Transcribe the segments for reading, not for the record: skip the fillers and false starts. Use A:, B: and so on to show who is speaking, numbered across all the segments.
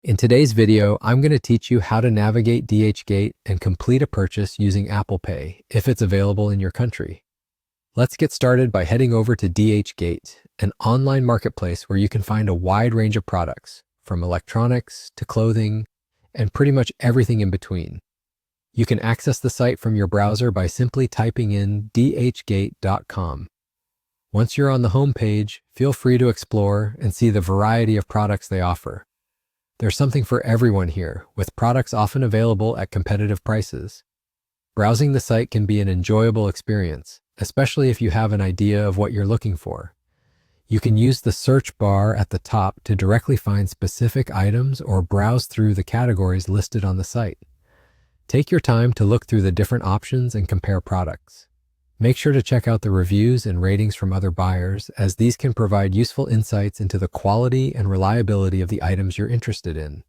A: In today's video, I'm going to teach you how to navigate DHgate and complete a purchase using Apple Pay if it's available in your country. Let's get started by heading over to DHgate, an online marketplace where you can find a wide range of products, from electronics to clothing, and pretty much everything in between. You can access the site from your browser by simply typing in DHgate.com. Once you're on the home page, feel free to explore and see the variety of products they offer. There's something for everyone here, with products often available at competitive prices. Browsing the site can be an enjoyable experience, especially if you have an idea of what you're looking for. You can use the search bar at the top to directly find specific items or browse through the categories listed on the site. Take your time to look through the different options and compare products. Make sure to check out the reviews and ratings from other buyers, as these can provide useful insights into the quality and reliability of the items you're interested in.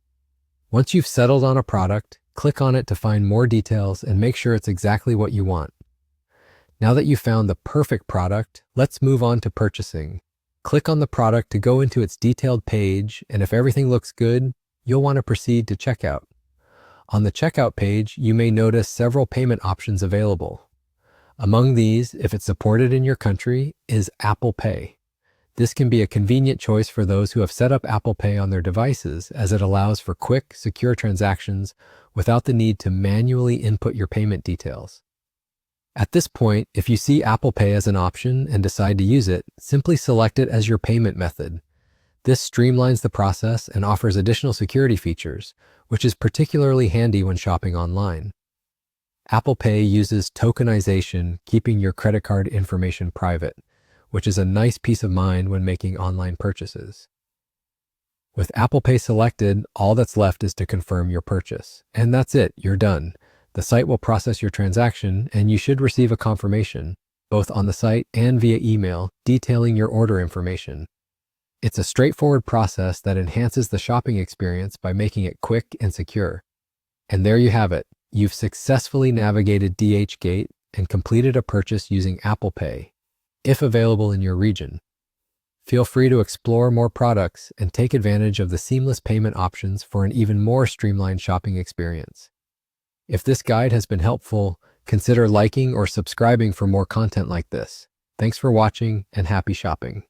A: Once you've settled on a product, click on it to find more details and make sure it's exactly what you want. Now that you've found the perfect product, let's move on to purchasing. Click on the product to go into its detailed page, and if everything looks good, you'll want to proceed to checkout. On the checkout page, you may notice several payment options available. Among these, if it's supported in your country, is Apple Pay. This can be a convenient choice for those who have set up Apple Pay on their devices, as it allows for quick, secure transactions without the need to manually input your payment details. At this point, if you see Apple Pay as an option and decide to use it, simply select it as your payment method. This streamlines the process and offers additional security features, which is particularly handy when shopping online. Apple Pay uses tokenization, keeping your credit card information private, which is a nice peace of mind when making online purchases. With Apple Pay selected, all that's left is to confirm your purchase. And that's it, you're done. The site will process your transaction, and you should receive a confirmation, both on the site and via email, detailing your order information. It's a straightforward process that enhances the shopping experience by making it quick and secure. And there you have it. You've successfully navigated DHgate and completed a purchase using Apple Pay, if available in your region. Feel free to explore more products and take advantage of the seamless payment options for an even more streamlined shopping experience. If this guide has been helpful, consider liking or subscribing for more content like this. Thanks for watching and happy shopping.